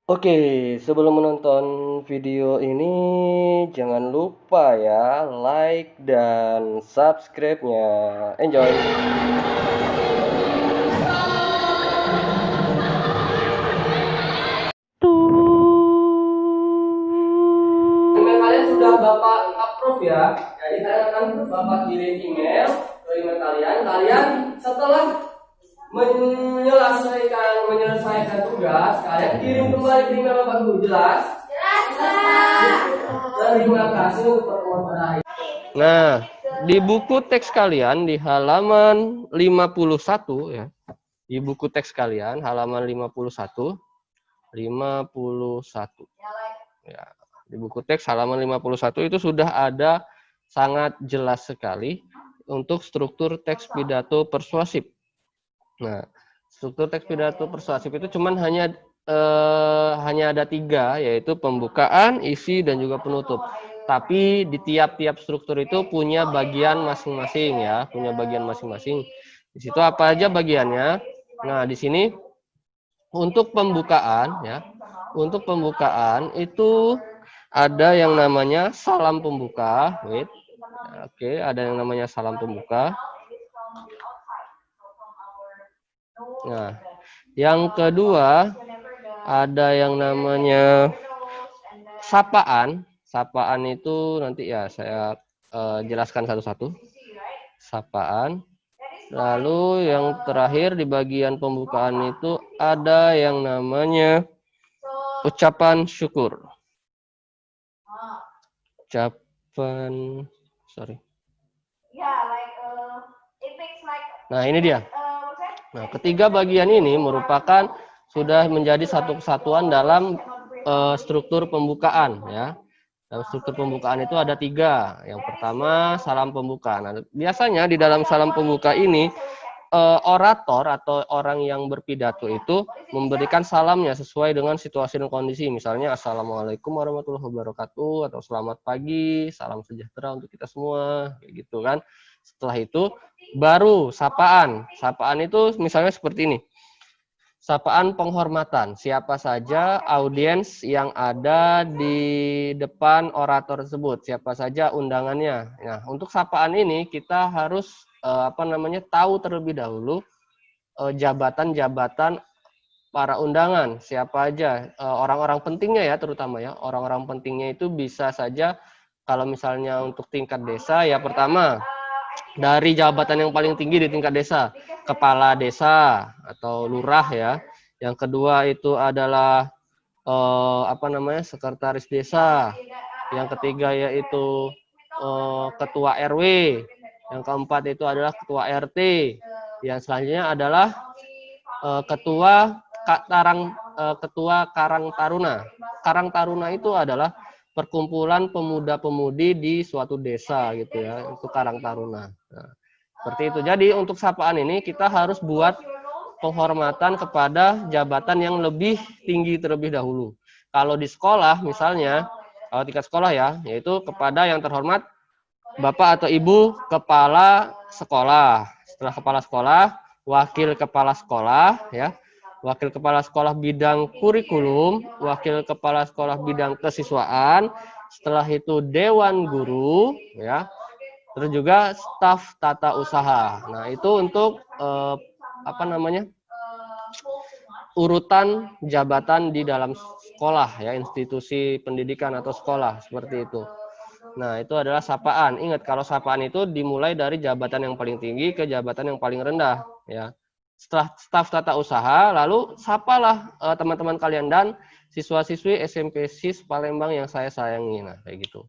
Oke, sebelum menonton video ini, jangan lupa ya, like dan subscribe-nya. Enjoy! Email kalian sudah Bapak approve ya. Jadi kalian akan Bapak kirim email ke email kalian. Kalian setelah menyelesaikan tugas, kalian kirim kembali ke email Bapak dulu. Jelas? Jelas, Pak. Terima kasih untuk pertemuan pada hari. Nah, di buku teks kalian di halaman 51 ya. Di buku teks kalian halaman 51 ya. Di buku teks halaman 51 itu sudah ada sangat jelas sekali untuk struktur teks pidato persuasif. Nah, struktur teks pidato persuasif itu cuman hanya ada 3, yaitu pembukaan, isi, dan juga penutup. Tapi di tiap-tiap struktur itu punya bagian masing-masing ya, punya bagian masing-masing. Di situ apa aja bagiannya? Nah, di sini untuk pembukaan ya, untuk pembukaan itu ada yang namanya salam pembuka. Wait. Oke, ada yang namanya salam pembuka. Nah, yang kedua ada yang namanya sapaan. Sapaan itu nanti ya saya jelaskan satu-satu. Sapaan. Lalu yang terakhir di bagian pembukaan itu ada yang namanya ucapan syukur. Ucapan, sorry. Nah, ini dia. Nah, ketiga bagian ini merupakan sudah menjadi satu kesatuan dalam struktur pembukaan ya. Dalam struktur pembukaan itu ada 3. Yang pertama salam pembuka. Nah, biasanya di dalam salam pembuka ini orator atau orang yang berpidato itu memberikan salamnya sesuai dengan situasi dan kondisi. Misalnya assalamualaikum warahmatullahi wabarakatuh atau selamat pagi, salam sejahtera untuk kita semua, kayak gitu kan. Setelah itu baru sapaan. Sapaan itu misalnya seperti ini. Sapaan penghormatan, siapa saja audiens yang ada di depan orator tersebut, siapa saja undangannya. Nah, untuk sapaan ini kita harus tahu terlebih dahulu jabatan-jabatan para undangan, siapa aja orang-orang pentingnya ya, terutama ya orang-orang pentingnya itu bisa saja kalau misalnya untuk tingkat desa ya, pertama dari jabatan yang paling tinggi di tingkat desa, kepala desa atau lurah ya. Yang kedua itu adalah sekretaris desa. Yang ketiga yaitu ketua RW. Yang keempat itu adalah ketua RT. Yang selanjutnya adalah ketua Karang Taruna. Karang Taruna itu adalah perkumpulan pemuda-pemudi di suatu desa gitu ya, itu Karang Taruna. Nah, seperti itu. Jadi untuk sapaan ini kita harus buat penghormatan kepada jabatan yang lebih tinggi terlebih dahulu. Kalau di sekolah misalnya, kalau tingkat sekolah ya, yaitu kepada yang terhormat Bapak atau Ibu Kepala Sekolah. Setelah Kepala Sekolah, Wakil Kepala Sekolah ya. Wakil Kepala Sekolah bidang kurikulum, Wakil Kepala Sekolah bidang kesiswaan, setelah itu Dewan Guru, ya, terus juga staf tata usaha. Nah, itu untuk urutan jabatan di dalam sekolah, ya, institusi pendidikan atau sekolah, seperti itu. Nah, itu adalah sapaan. Ingat, kalau sapaan itu dimulai dari jabatan yang paling tinggi ke jabatan yang paling rendah, ya. Setelah staf tata usaha, lalu sapalah teman-teman kalian dan siswa-siswi SMP SIS Palembang yang saya sayangi. Nah, kayak gitu.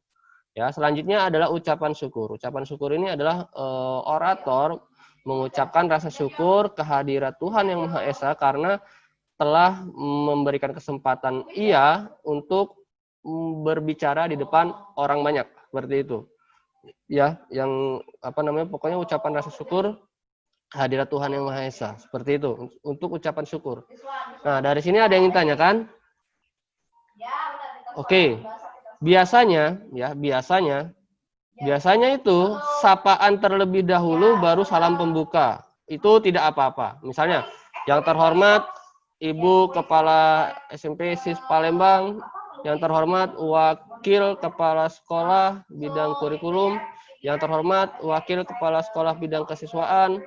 Ya, selanjutnya adalah ucapan syukur. Ucapan syukur ini adalah orator mengucapkan rasa syukur kehadirat Tuhan Yang Maha Esa karena telah memberikan kesempatan ia untuk berbicara di depan orang banyak, seperti itu. Ya, yang pokoknya ucapan rasa syukur kehadirat Tuhan Yang Maha Esa, seperti itu untuk ucapan syukur. Nah, dari sini ada yang tanyakan? Oke. Biasanya itu sapaan terlebih dahulu baru salam pembuka. Itu tidak apa-apa. Misalnya, yang terhormat Ibu Kepala SMP SIS Palembang, yang terhormat Wakil Kepala Sekolah Bidang Kurikulum, yang terhormat Wakil Kepala Sekolah Bidang Kesiswaan,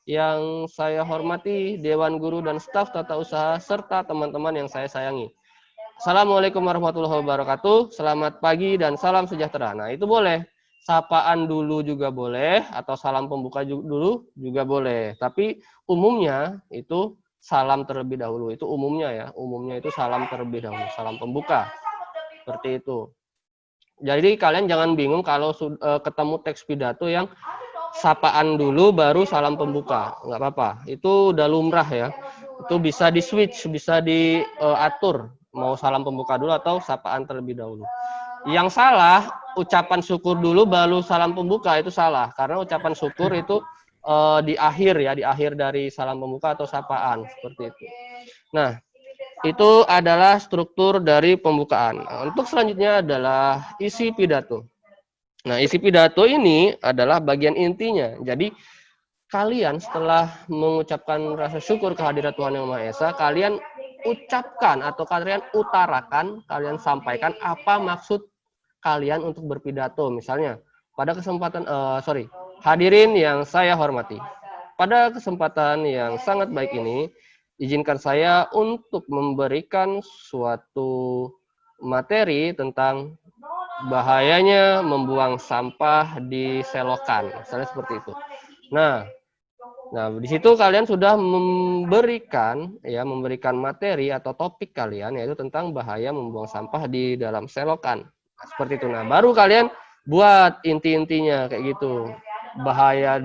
yang saya hormati Dewan Guru dan staf tata usaha, serta teman-teman yang saya sayangi. Assalamualaikum warahmatullahi wabarakatuh. Selamat pagi dan salam sejahtera. Nah, itu boleh. Sapaan dulu juga boleh, atau salam pembuka dulu juga boleh. Tapi umumnya itu salam terlebih dahulu. Itu umumnya ya. Umumnya itu salam terlebih dahulu. Salam pembuka. Seperti itu. Jadi kalian jangan bingung kalau ketemu teks pidato yang sapaan dulu baru salam pembuka. Nggak apa-apa. Itu udah lumrah ya. Itu bisa di switch, bisa diatur. Mau salam pembuka dulu atau sapaan terlebih dahulu. Yang salah, ucapan syukur dulu baru salam pembuka, itu salah. Karena ucapan syukur itu di akhir ya, di akhir dari salam pembuka atau sapaan. Seperti itu. Nah, itu adalah struktur dari pembukaan. Untuk selanjutnya adalah isi pidato. Nah, isi pidato ini adalah bagian intinya. Jadi, kalian setelah mengucapkan rasa syukur kehadirat Tuhan Yang Maha Esa, kalian ucapkan atau kalian utarakan, kalian sampaikan apa maksud kalian untuk berpidato. Misalnya, pada kesempatan, hadirin yang saya hormati. Pada kesempatan yang sangat baik ini, izinkan saya untuk memberikan suatu materi tentang bahayanya membuang sampah di selokan, misalnya seperti itu. Nah, di situ kalian sudah memberikan materi atau topik kalian, yaitu tentang bahaya membuang sampah di dalam selokan. Nah, seperti itu. Nah, baru kalian buat inti-intinya kayak gitu. Bahaya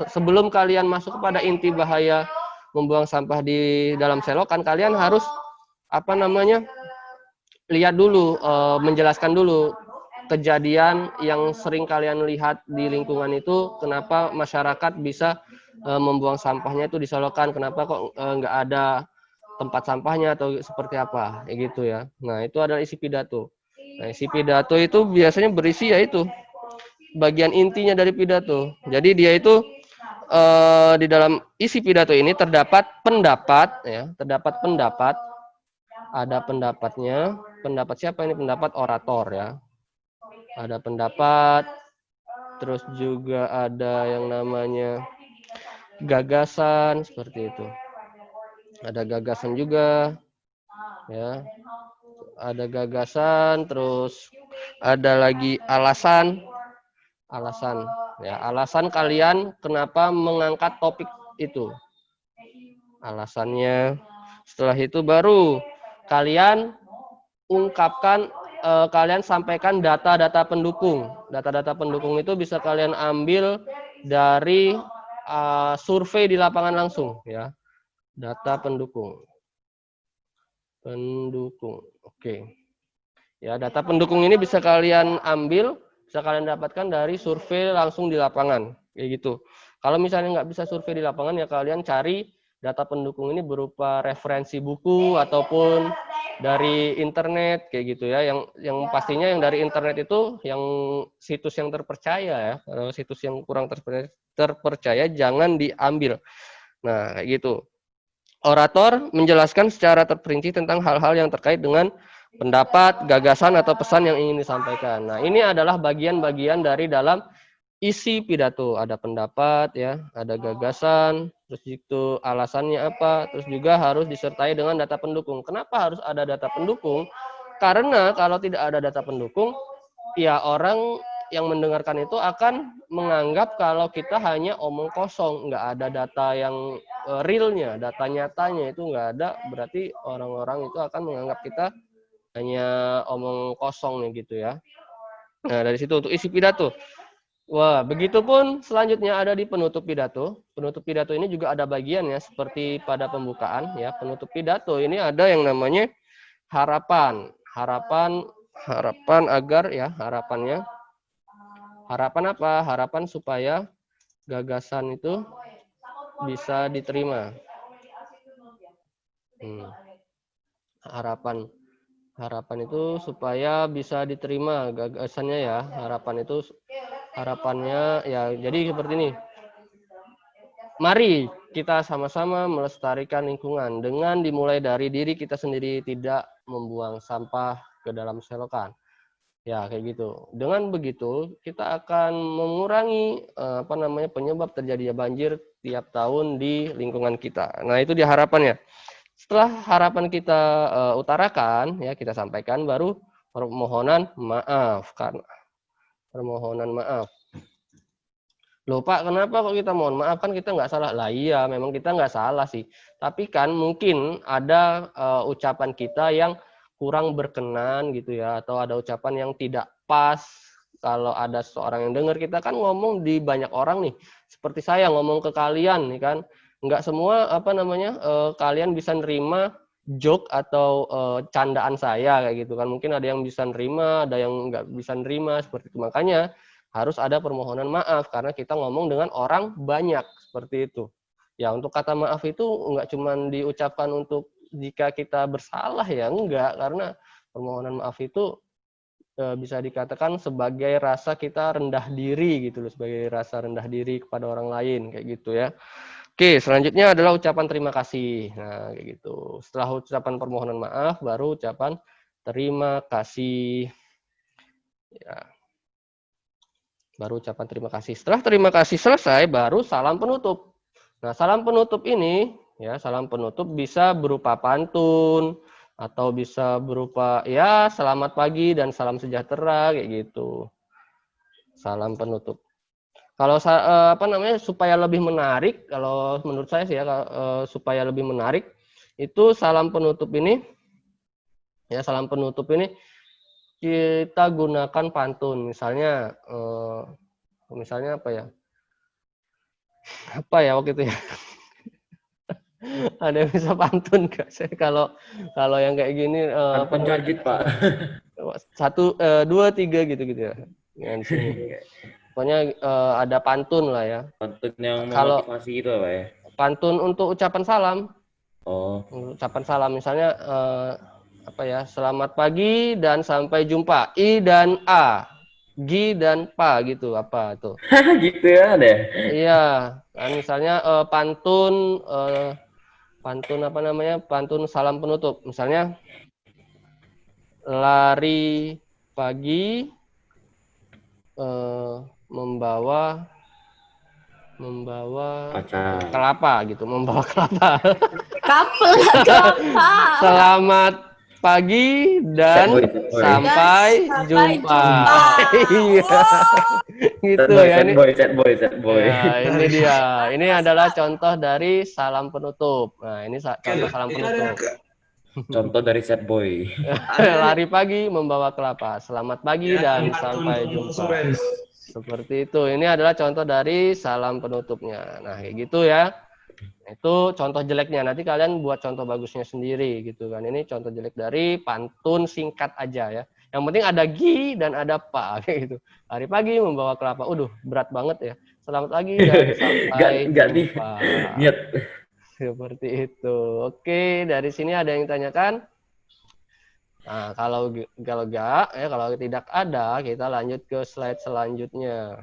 sebelum kalian masuk kepada inti bahaya membuang sampah di dalam selokan, kalian harus lihat dulu, menjelaskan dulu kejadian yang sering kalian lihat di lingkungan itu, kenapa masyarakat bisa membuang sampahnya itu di selokan, kenapa kok nggak ada tempat sampahnya atau seperti apa, kayak gitu ya. Nah, itu adalah isi pidato. Nah, isi pidato itu biasanya berisi yaitu bagian intinya dari pidato. Jadi dia itu di dalam isi pidato ini terdapat pendapat ya, terdapat pendapat, ada pendapatnya. Pendapat siapa ini? Pendapat orator ya. Ada pendapat, terus juga ada yang namanya gagasan, seperti itu. Ada gagasan juga ya. Ada gagasan, terus ada lagi alasan. Alasan ya, alasan kalian kenapa mengangkat topik itu. Alasannya. Setelah itu baru kalian ungkapkan, kalian sampaikan data-data pendukung. Data-data pendukung itu bisa kalian ambil dari survei di lapangan langsung ya. Data pendukung. Oke. Ya, data pendukung ini bisa kalian ambil, bisa kalian dapatkan dari survei langsung di lapangan, kayak gitu. Kalau misalnya nggak bisa survei di lapangan, ya kalian cari data pendukung ini berupa referensi buku ataupun dari internet, kayak gitu ya. Yang pastinya yang dari internet itu yang situs yang terpercaya ya. Kalau situs yang kurang terpercaya jangan diambil. Nah, kayak gitu. Orator menjelaskan secara terperinci tentang hal-hal yang terkait dengan pendapat, gagasan, atau pesan yang ingin disampaikan. Nah, ini adalah bagian-bagian dari dalam isi pidato. Ada pendapat, ya, ada gagasan, terus itu alasannya apa, terus juga harus disertai dengan data pendukung. Kenapa harus ada data pendukung? Karena kalau tidak ada data pendukung, ya orang yang mendengarkan itu akan menganggap kalau kita hanya omong kosong, nggak ada data yang realnya, data nyatanya itu nggak ada, berarti orang-orang itu akan menganggap kita hanya omong kosong nih gitu ya. Nah, dari situ untuk isi pidato. Wah, begitupun selanjutnya ada di penutup pidato. Penutup pidato ini juga ada bagiannya seperti pada pembukaan ya. Penutup pidato ini ada yang namanya harapan. Harapan agar ya, harapannya. Harapan apa? Harapan supaya gagasan itu bisa diterima. Harapan itu supaya bisa diterima gagasannya ya. Harapannya ya, jadi seperti ini. mari kita sama-sama melestarikan lingkungan dengan dimulai dari diri kita sendiri, tidak membuang sampah ke dalam selokan. Ya, kayak gitu. Dengan begitu, kita akan mengurangi penyebab terjadinya banjir tiap tahun di lingkungan kita. Nah, itu dia harapannya. Setelah harapan kita utarakan, ya kita sampaikan, baru permohonan maaf. Permohonan maaf. Loh Pak, kenapa kok kita mohon maaf? Kan kita nggak salah. Lah iya, memang kita nggak salah sih. Tapi kan mungkin ada ucapan kita yang kurang berkenan gitu ya, atau ada ucapan yang tidak pas. Kalau ada seorang yang dengar, kita kan ngomong di banyak orang nih. Seperti saya ngomong ke kalian nih kan, nggak semua kalian bisa nerima joke atau candaan saya kayak gitu kan. Mungkin ada yang bisa nerima, ada yang nggak bisa nerima seperti itu. Makanya harus ada permohonan maaf karena kita ngomong dengan orang banyak seperti itu. Ya, untuk kata maaf itu enggak cuma diucapkan untuk jika kita bersalah ya, enggak, karena permohonan maaf itu bisa dikatakan sebagai rasa kita rendah diri gitu loh, sebagai rasa rendah diri kepada orang lain kayak gitu ya. Oke, selanjutnya adalah ucapan terima kasih. Nah, kayak gitu. Setelah ucapan permohonan maaf baru ucapan terima kasih. Ya, baru ucapan terima kasih. Setelah terima kasih selesai, baru salam penutup. Nah, salam penutup ini, ya, salam penutup bisa berupa pantun, atau bisa berupa, ya, selamat pagi dan salam sejahtera, kayak gitu. Salam penutup. Kalau supaya lebih menarik, kalau menurut saya sih ya, supaya lebih menarik, itu salam penutup ini, ya, salam penutup ini kita gunakan pantun. Misalnya apa ya? Apa ya waktu itu ya? Ada yang bisa pantun nggak? Saya kalau yang kayak gini Pantun Jajit, Pak. satu dua tiga gitu ya. Yang di sini. Pokoknya ada pantun lah ya. Pantun yang Kalau memotivasi gitu, Pak ya. pantun untuk ucapan salam, Oh, ucapan salam misalnya selamat pagi dan sampai jumpa. I dan A, Gi dan Pa gitu apa tuh? gitu ya deh. Iya, kan misalnya pantun apa namanya? Pantun salam penutup. Misalnya lari pagi membawa apa ya, Pacar. kelapa gitu, membawa kelapa. Couple kelapa. Selamat pagi Sad boy, dan sad boy. Dan sampai sampai jumpa. jumpa. Iya, Sad gitu boy, ya sad ini. boy, sad boy, sad boy. Ya, ini dia. Ini adalah contoh dari salam penutup. Nah, ini contoh salam penutup. Contoh dari sad boy. Lari pagi membawa kelapa. Selamat pagi dan sampai jumpa. Seperti itu. Ini adalah contoh dari salam penutupnya. Nah, kayak gitu ya. Itu contoh jeleknya. Nanti kalian buat contoh bagusnya sendiri gitu kan. Ini contoh jelek dari pantun singkat aja ya. Yang penting ada gi dan ada pa kayak gitu. Hari pagi membawa kelapa. Berat banget ya. Selamat pagi dan sampai Gak di jumpa. niat. Seperti itu. Oke, dari sini ada yang ditanyakan? Nah, kalau tidak ada, kita lanjut ke slide selanjutnya.